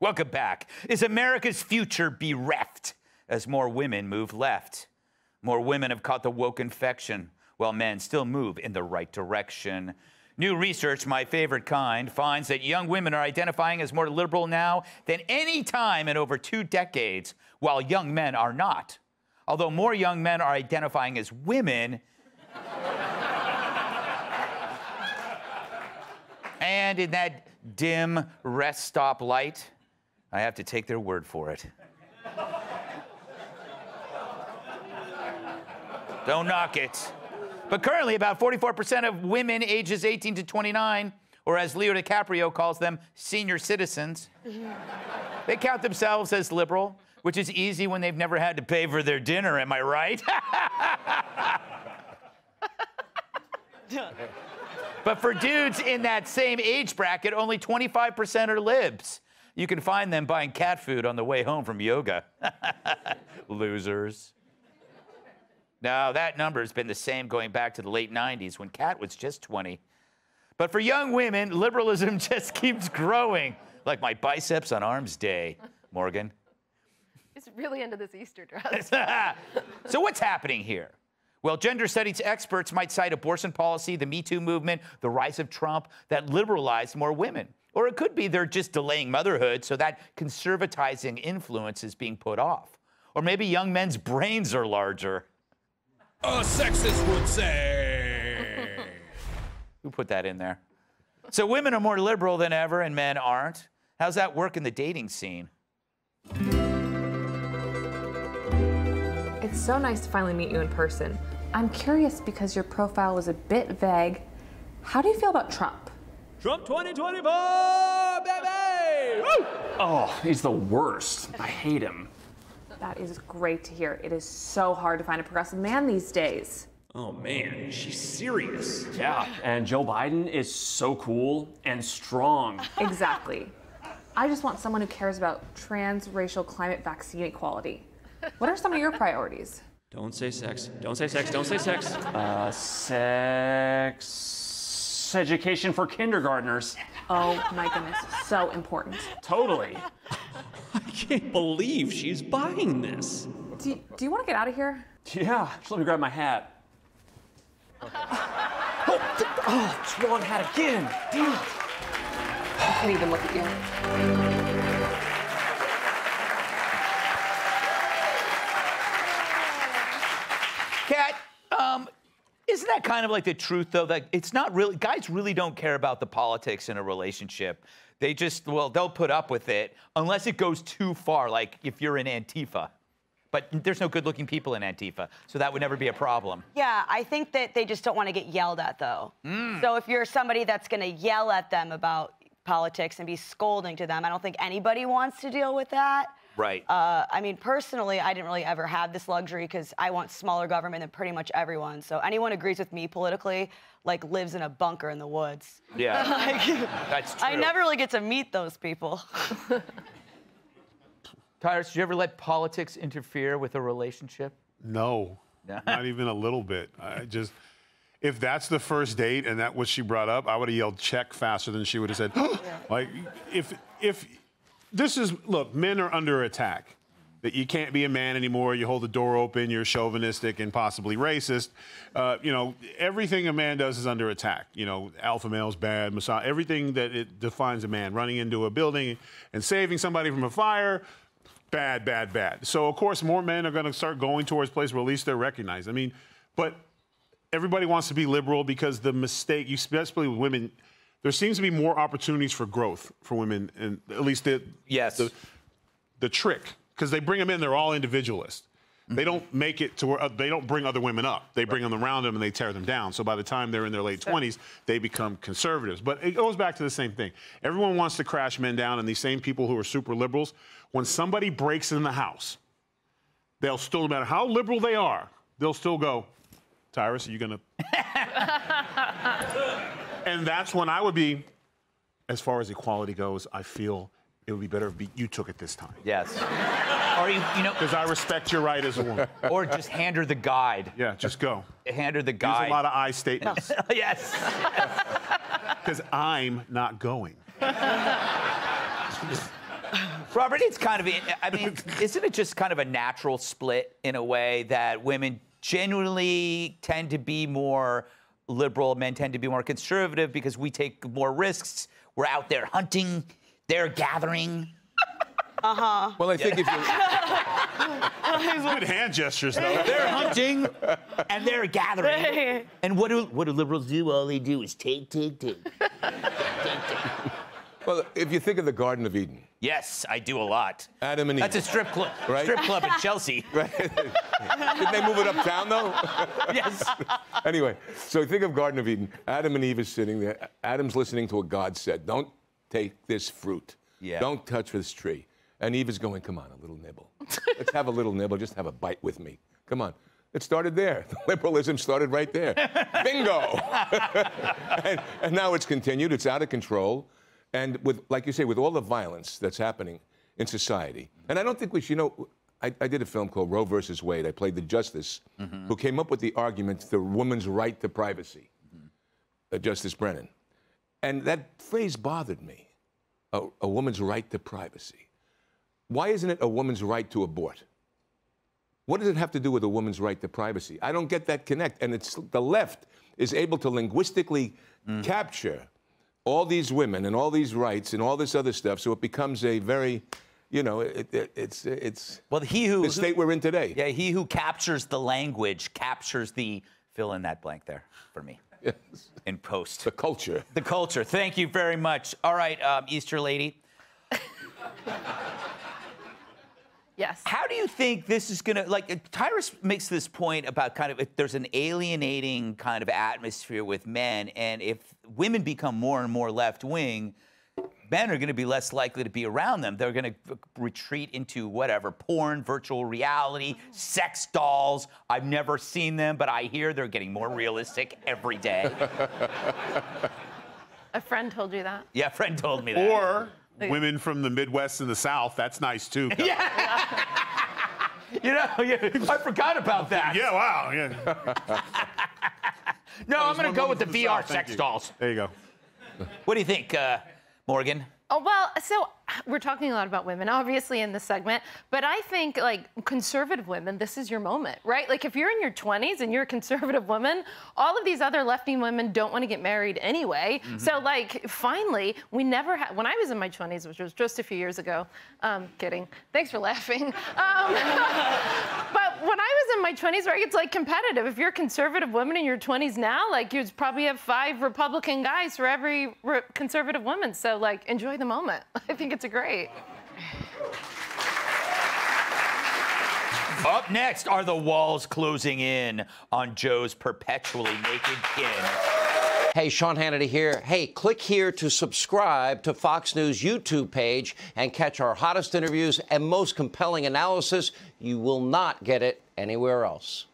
Welcome back. Is America's future bereft as more women move left? More women have caught the woke infection, while men still move in the right direction. New research, my favorite kind, finds that young women are identifying as more liberal now than any time in over 2 decades, while young men are not. Although more young men are identifying as women, and in that dim rest stop light, I have to take their word for it. Don't knock it. But currently, about 44% of women ages 18 to 29, or as Leo DiCaprio calls them, senior citizens, they count themselves as liberal, which is easy when they've never had to pay for their dinner, am I right? But for dudes in that same age bracket, only 25% are libs. You can find them buying cat food on the way home from yoga. Losers. Now, that number's been the same going back to the late 90s when Kat was just 20. But for young women, liberalism just keeps growing, like my biceps on Arms Day, Morgan. He's really into this Easter dress. So what's happening here? Well, gender studies experts might cite abortion policy, the Me Too movement, the rise of Trump that liberalized more women. Or it could be they're just delaying motherhood so that conservatizing influence is being put off. Or maybe young men's brains are larger. A sexist would say. Who put that in there? So women are more liberal than ever and men aren't. How's that work in the dating scene? It's so nice to finally meet you in person. I'm curious because your profile was a bit vague. How do you feel about Trump? Trump 2024, baby! Woo! Oh, he's the worst. I hate him. That is great to hear. It is so hard to find a progressive man these days. Oh man, she's serious. Yeah, and Joe Biden is so cool and strong. Exactly. I just want someone who cares about transracial climate vaccine equality. What are some of your priorities? Don't say sex. Don't say sex. Don't say sex. Sex education for kindergartners. Oh my goodness, so important. Totally. I can't believe she's buying this. Do you want to get out of here? Yeah, just let me grab my hat. Oh, it's wrong hat again. Damn it. I can't even look at you. Kat, isn't that kind of like the truth, though? That it's not really, guys really don't care about the politics in a relationship. They just, well, they'll put up with it unless it goes too far, like if you're in Antifa. But there's no good-looking people in Antifa, so that would never be a problem. Yeah, I think that they just don't want to get yelled at, though. So if you're somebody that's going to yell at them about politics and be scolding to them, I don't think anybody wants to deal with that. Right. I mean, personally, I didn't really ever have this luxury because I want smaller government than pretty much everyone. So anyone who agrees with me politically, like, lives in a bunker in the woods. Yeah, Like, that's true. I never really get to meet those people. Tyrus, did you ever let politics interfere with a relationship? No, not even a little bit. I just, if that's the first date and that what she brought up, I would have yelled check faster than she would have said. Like, if this is, look, men are under attack. That you can't be a man anymore. You hold the door open. You're chauvinistic and possibly racist. You know, everything a man does is under attack. You know, alpha male's bad, massage, everything that it defines a man. Running into a building and saving somebody from a fire. Bad, bad, bad. So, of course, more men are going to start going towards places where at least they're recognized. I mean, but everybody wants to be liberal because the mistake, especially with women, there seems to be more opportunities for growth for women, and at least the trick, because they bring them in, they're all individualists. They don't make it to where they don't bring other women up. They bring them around them and they tear them down. So by the time they're in their late 20s, they become conservatives. But it goes back to the same thing. Everyone wants to crash men down, and these same people who are super liberals, when somebody breaks in the house, they'll still, no matter how liberal they are, they'll still go, Tyrus, are you going to? And that's when I would be, as far as equality goes, I feel it would be better if you took it this time. Yes. Or you know, because I respect your right as a woman. Or just hand her the guide. Yeah, just go. Hand her the guide. Use a lot of I statements. Yes. Because I'm not going. Robert, it's kind of, I mean, isn't it just kind of a natural split in a way that women genuinely tend to be more liberal, men tend to be more conservative because we take more risks. We're out there hunting, they're gathering. Well, I think if you... Good hand gestures, though. They're hunting and they're gathering. And what do liberals do? All they do is take. Well, if you think of the Garden of Eden. Yes, I do a lot. Adam and Eve. That's a strip club, right? Strip club in Chelsea. Right. Did they move it uptown, though? Yes. Anyway, so think of Garden of Eden. Adam and Eve is sitting there. Adam's listening to what God said. Don't take this fruit. Yeah. Don't touch this tree. And Eve is going, come on, a little nibble. Let's have a little nibble. Just have a bite with me. Come on. It started there. The liberalism started right there. Bingo. and now it's continued. It's out of control. And with, like you say, with all the violence that's happening in society. And I don't think we should, I did a film called Roe versus Wade. I played the justice who came up with the argument, the woman's right to privacy, Justice Brennan. And that phrase bothered me, a woman's right to privacy. Why isn't it a woman's right to abort? What does it have to do with a woman's right to privacy? I don't get that connect. And it's the left is able to linguistically capture all these women and all these rights and all this other stuff, so it becomes a very, it's well, the state we're in today. Yeah, he who captures the language captures the fill in that blank there for me. Yes. In post. The culture. The culture. Thank you very much. All right, Easter lady. Yes. How do you think this is going to, like, Tyrus makes this point about kind of, there's an alienating kind of atmosphere with men, and if women become more and more left-wing, men are going to be less likely to be around them. They're going to retreat into whatever, porn, virtual reality, sex dolls. I've never seen them, but I hear they're getting more realistic every day. A friend told you that? Yeah, a friend told me that. Or women from the Midwest and the South. That's nice, too. Yeah. I forgot about that. Yeah, wow. Yeah. No, I'm going to go with the from the VR South. Thank sex you. dolls. There you go. What do you think, Morgan? Oh, well, so we're talking a lot about women, obviously, in this segment, but I think, like, conservative women, this is your moment, right? Like, if you're in your 20s and you're a conservative woman, all of these other lefty women don't want to get married anyway. So, like, finally, we never had, when I was in my 20s, which was just a few years ago, kidding, thanks for laughing. But when I was in my 20s, right, it's, like, competitive. If you're a conservative woman in your 20s now, like, you'd probably have 5 Republican guys for every conservative woman. So, like, enjoy the moment. I think it's great. Up next, are the walls closing in on Joe's perpetually naked kin? Hey, Sean Hannity here. Hey, click here to subscribe to Fox News YouTube page and catch our hottest interviews and most compelling analysis. You will not get it anywhere else.